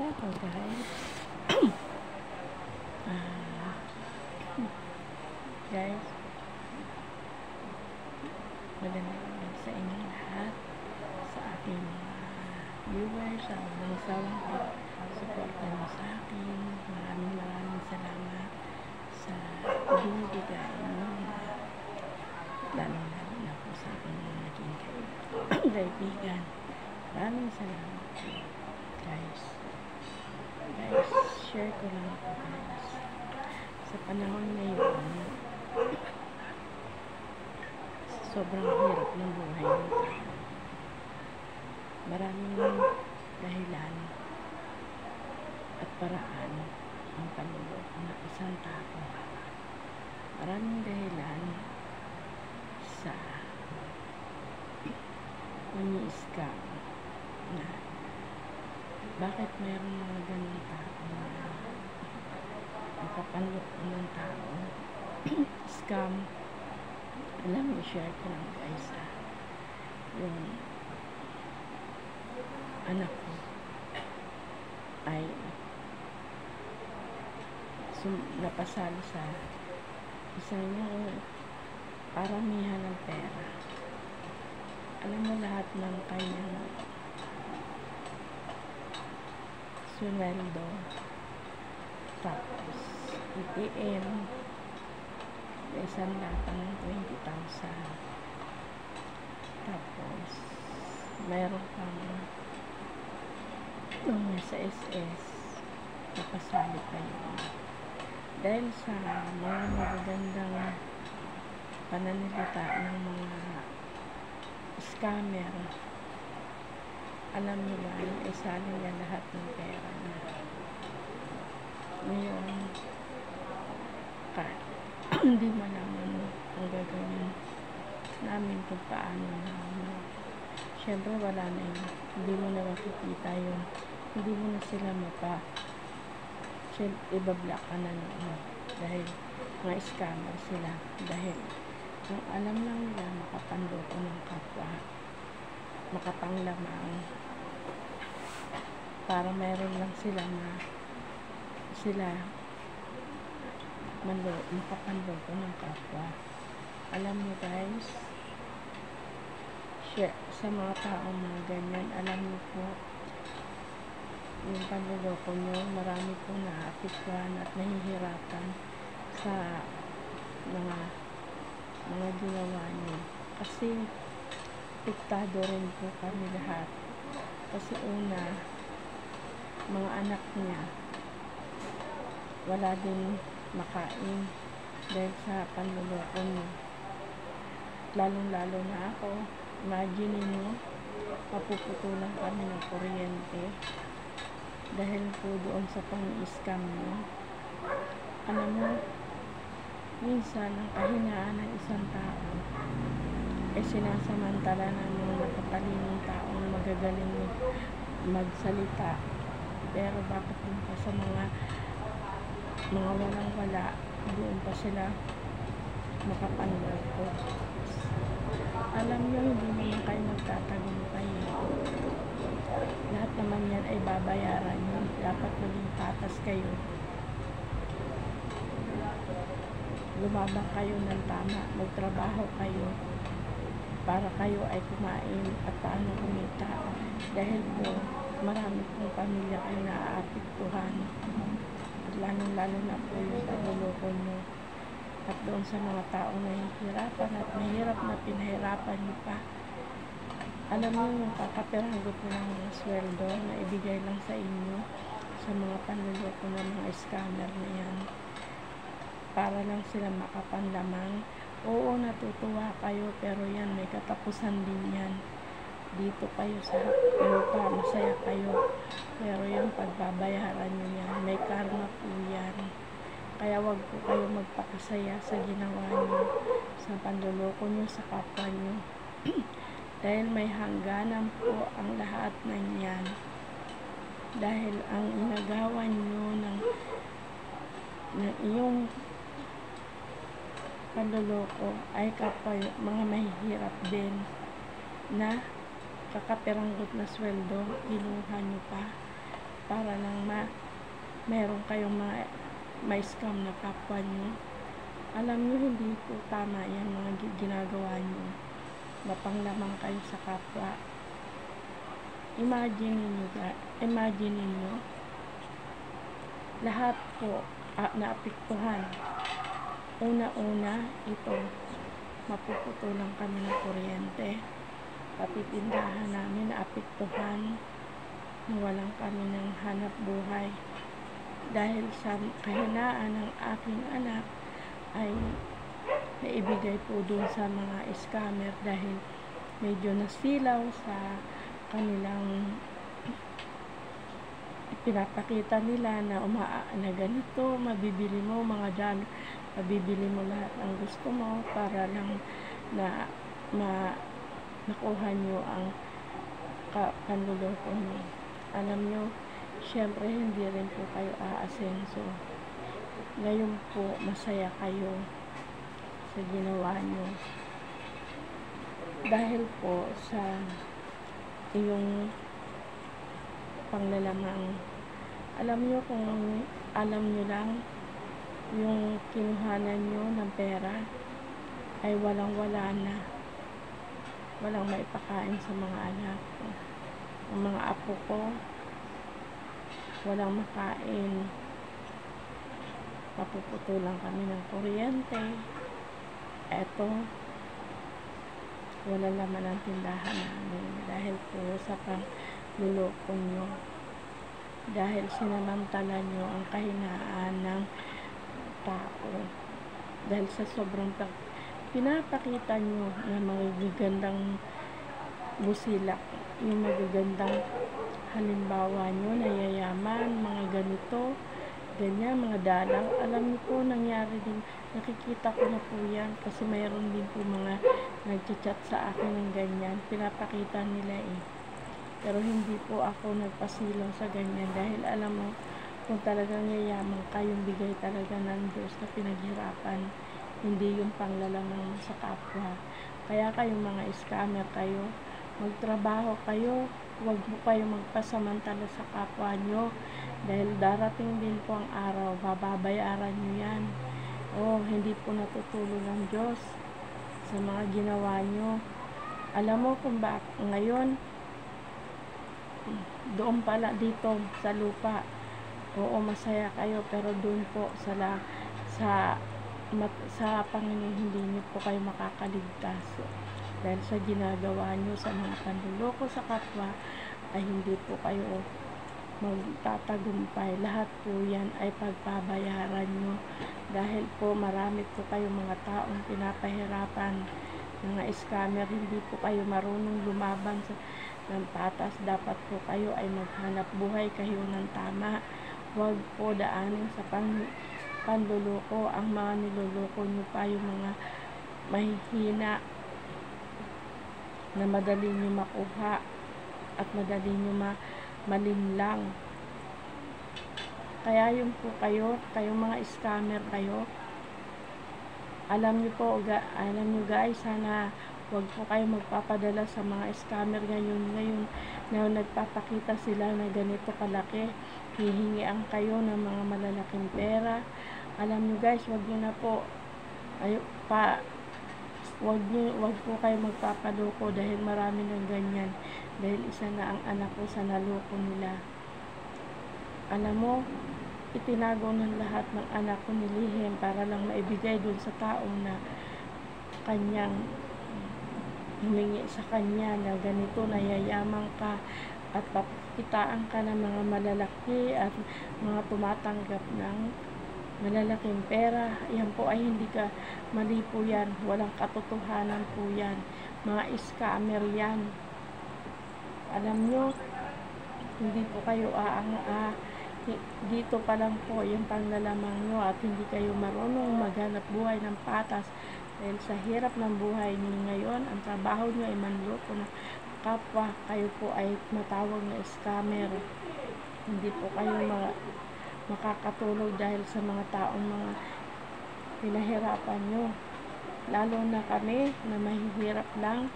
Eto guys. Ah, guys, magandang sa inyo lahat, sa aking viewers, sa walang sawang suporta nyo sa akin. Maraming salamat sa binibigay nyo, lalong-lalo na po sa aking mga naging kaibigan. Maraming salamat po, guys. Share ko lang po, guys. Sa panahon ngayon, sobrang hirap ng buhay nito. Maraming dahilan at paraan ang panloloko ng isang tao. Maraming dahilan sa mani-scam na bakit mayroong mga ganun tao na nakapanloko ng tao. Scam. Alam mo, share ko lang guys, yung anak ko ay napasalo sa isang yung paramihan ng pera. Alam mo, lahat ng kanyang sweldo, tapos ATM, isang lata ng 20,000, tapos mayroon pang yung sa SS, napasali pa yun. Dahil sa mga magagandang pananalita ng mga scammer, alam nyo ba, isali niya lahat ng pera na. Ngayon, hindi mo naman ang gagawin namin kung paano na syempre wala na yun, hindi mo na makikita yun, hindi mo na sila ibablock ka na noon dahil mga scammer sila, dahil kung alam lang nila makapanloko ng kapwa, makapanglamang para meron lang sila makapanloko ng kapwa. Alam mo guys, share sa mga taong mga ganyan, alam mo po yung panloloko nyo, marami po naapektuhan at nahihirapan sa mga ginawa nyo, kasi apektado rin po kami lahat. Kasi una, mga anak niya wala din makain dahil sa panloloko nyo. Lalong-lalo na ako, imagine niyo, mapuputulan kami ng kuryente dahil po doon sa pang-scam nyo. Alam mo, minsan ang kahinaan ng isang tao ay sinasamantala ng mga matatalinong taong magagaling magsalita, pero bakit din pa sa mga walang-wala, doon pa sila makapanloko. Alam nyo, hindi naman kayo magtatagumpay. Lahat naman yan ay babayaran nyo. Dapat maging patas kayo. Lumabang kayo ng tama, magtrabaho kayo para kayo ay kumain at paano kumita, dahil po marami pong pamilya kayo naaapektuhan, at lalong-lalo na po yung pagluloko nyo. At doon sa mga taong nahihirapan at mahirap na pinahirapan nyo pa, alam mo yung kakapiranggot mo ng mga sweldo na ibigay lang sa inyo sa mga panluloko ng mga scammer na yan, para lang sila makapanlamang. Oo, natutuwa kayo, pero yan, may katapusan din yan. Dito kayo sa lupa, masaya kayo, pero yung pagbabayaran nyo yan, may karma po yan. Kaya wag po kayo magpakasaya sa ginawa nyo, sa panloloko nyo sa kapwa nyo. Dahil may hangganan po ang lahat ng yan. Dahil ang inagawan nyo ng iyong panloloko ay kapwa mga mahihirap din na kakapiranggot na sweldo, kinuha nyo pa. para lang meron kayong ma-scam na kapwa nyo. Alam nyo, hindi po tama yan mga ginagawa nyo. Mapanglamang kayo sa kapwa. Imagine niyo, lahat po naapektuhan. Una-una, ito, mapuputulan kami ng kuryente. Pati tindahan namin naapektuhan. Walang kami ng hanap buhay. Dahil sa kahinaan ng aking anak, ay naibigay po dun sa mga scammer dahil medyo nasilaw sa kanilang pinapakita nila na na ganito, mabibili mo mga dami, mabibili mo lahat ng gusto mo para lang na nakuha nyo ang panluloko nyo. Alam nyo, syempre hindi rin po kayo aasenso. Ngayon po, masaya kayo sa ginawa nyo. Dahil po sa iyong panglalamang. Alam nyo, kung alam nyo lang, yung kinuhanan nyo ng pera ay walang-wala na. Walang maipakain sa mga anak ko. Ang mga apo ko, walang makain. Papuputulan kami ng kuryente. Eto, wala laman ang tindahan namin dahil po sa panluloko nyo. Dahil sinamantala nyo ang kahinaan ng tao. Dahil sa sobrang pinapakita nyo na magagandang busilak, yung magagandang halimbawa nyo na yayaman, mga ganito, ganyan, mga dalaw. Alam niyo po, nangyari din, nakikita ko na po yan kasi mayroon din po mga nagchat sa akin ng ganyan, pinapakita nila pero hindi po ako nagpasilaw sa ganyan dahil alam mo, kung talagang yayaman kayong bigay talaga ng Diyos na pinaghirapan, hindi yung panglalamang sa kapwa. Kaya kayong mga scammer kayo, magtrabaho kayo, huwag mo kayo magpasamantala sa kapwa nyo dahil darating din po ang araw, bababayaran nyo yan. Hindi po natutulong ang Diyos sa mga ginawa nyo. Alam mo kung bakit ngayon, doon pala dito sa lupa, masaya kayo, pero doon po sa Panginoon hindi niyo po kayo makakaligtas dahil sa ginagawa nyo sa mga panluloko sa kapwa ay hindi po kayo magtatagumpay. Lahat po yan ay pagpabayaran nyo dahil po marami po kayong mga taong pinapahirapan, mga scammer. Hindi po kayo marunong lumaban ng patas. Dapat po kayo ay maghanap buhay kayo ng tama. Huwag po daanin sa panluloko. Ang mga niloloko nyo pa yung mga mahihina na madali nyo makuha at madali nyo malinlang. Kaya yun po kayong mga scammer kayo, alam nyo guys, sana huwag po kayo magpapadala sa mga scammer ngayon na nagpapakita sila na ganito kalaki, hihingian kayo ng mga malalaking pera. Alam nyo guys, huwag nyo na po wag po kayo magpapadoko dahil marami ng ganyan, dahil isa na ang anak ko sa naloko nila. Alam mo, itinago ng lahat ng anak ko nilihim para lang maibigay dun sa taong na kanyang humingi sa kanya na ganito, na yayaman ka at papakitaan ka ng mga malalaki at mga tumatanggap ng malalaking pera. Yan po ay hindi ka, mali po yan, walang katotohanan po yan, mga scammer yan. Alam nyo, hindi po kayo dito pa lang po yung panglalamang nyo at hindi kayo marunong maghanap buhay ng patas dahil sa hirap ng buhay niyo ngayon, ang trabaho nyo ay manloko ng kapwa, kayo po ay matawag na scammer. Hindi po kayo makakatulog dahil sa mga taong mga pinahirapan nyo, lalo na kami na mahihirap lang,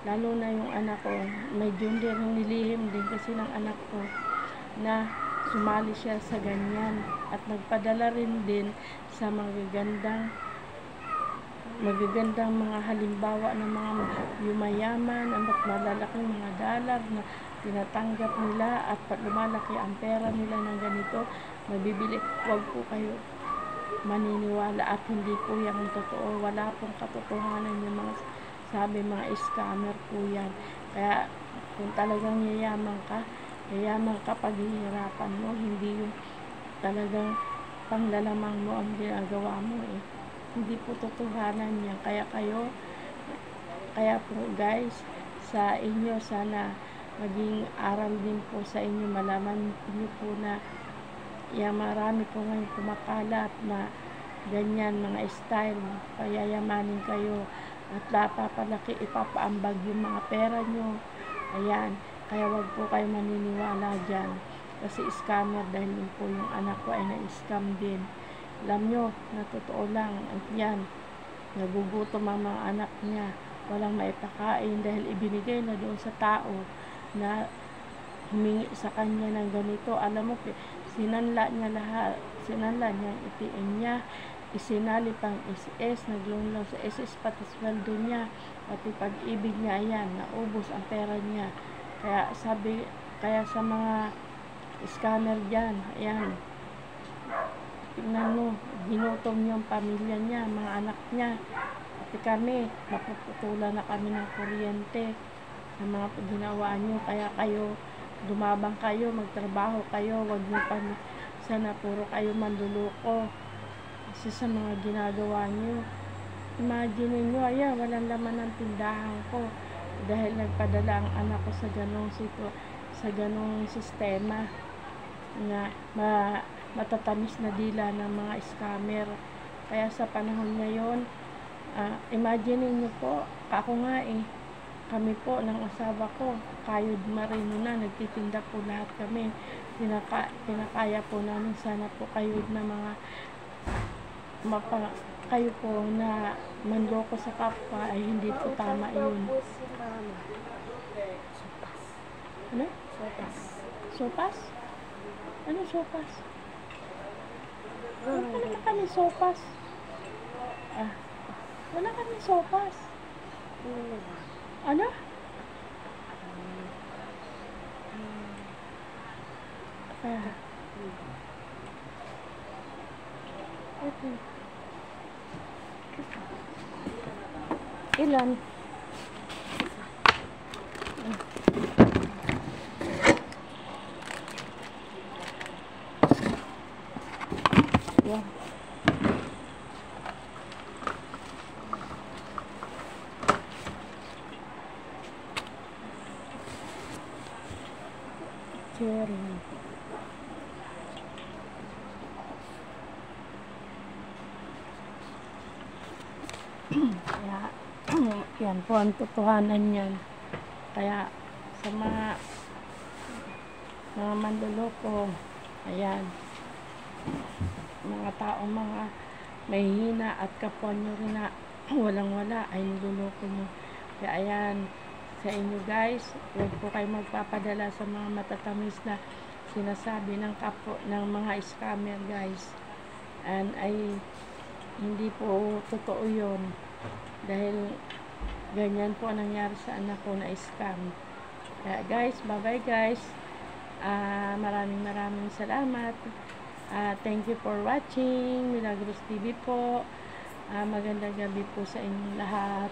lalo na yung anak ko. Medyo nilihim din kasi ng anak ko na sumali siya sa ganyan at nagpadala rin din sa magagandang mga halimbawa ng mga yumayaman at malalaking mga dalag na tinatanggap nila at lumalaki ang pera nila ng ganito, mabibili. Huwag po kayo maniniwala at hindi po yan totoo. Wala pong katotohanan yung mga sabi, mga scammer po yan. Kaya kung talagang yayaman ka paghihirapan mo, hindi yung talagang panglalamang mo ang ginagawa mo eh. Hindi po totohanan yan. Kaya po guys, sa inyo sana maging aral din po sa inyo, malaman niyo po na marami po ngayon kumakalat na ganyan mga style, payayamanin kayo at lapapalaki, ipapaambag yung mga pera nyo. Ayan, kaya wag po kayo maniniwala dyan kasi scammer, dahil yun po yung anak ko ay na-scam din. Alam nyo, na totoo lang yan, nagugutom ang mga anak niya, walang maipakain dahil ibinigay na doon sa tao na humingi sa kanya ng ganito. Alam mo, sinanla niya lahat, sinanla niya ang ATM niya, isinali pang SS, naglong sa SS, pati sweldo niya, pati pag-ibig niya, ayan, naubos ang pera niya. Kaya sa mga scammer dyan, ayan, tingnan mo, ginutom niya ang pamilya niya, mga anak niya, pati kami, mapuputulan na kami ng kuryente sa mga ginawa niyo. Kaya kayo, lumabang kayo, magtrabaho kayo, wag niyo pa sana puro kayo manluloko kasi sa mga ginagawa niyo. Imagine niyo, ayan, walang laman ng tindahan ko dahil nagpadala ang anak ko sa ganong sistema na matatamis na dila ng mga scammer. Kaya sa panahon ngayon, imagine niyo po, ako nga kami po ng asawa ko, kayod marino na, nagtitinda po lahat kami. Pinakaya po namin, sana po kayod na kayo po na manloko sa kapwa ay hindi po tama yun. Ano? Sopas? Ano sopas? Wala kami sopas. Wala kami sopas. Ano? Okay. Ilan? Yeah. Cherry. Kaya, yan po ang totohanan yan. Kaya, sa mga manloloko, ayan, mga taong mga mahihina at kapwa nyo rin na walang-wala ay niloloko mo. Kaya ayan, sa inyo guys, huwag po kayo magpapadala sa mga matatamis na sinasabi ng mga scammer guys. And ay hindi po totoo yun, dahil ganyan po ang nangyari sa anak ko na scam. Kaya guys, bye bye guys. Maraming salamat. Thank you for watching Milagros TV po. Magandang gabi po sa inyong lahat.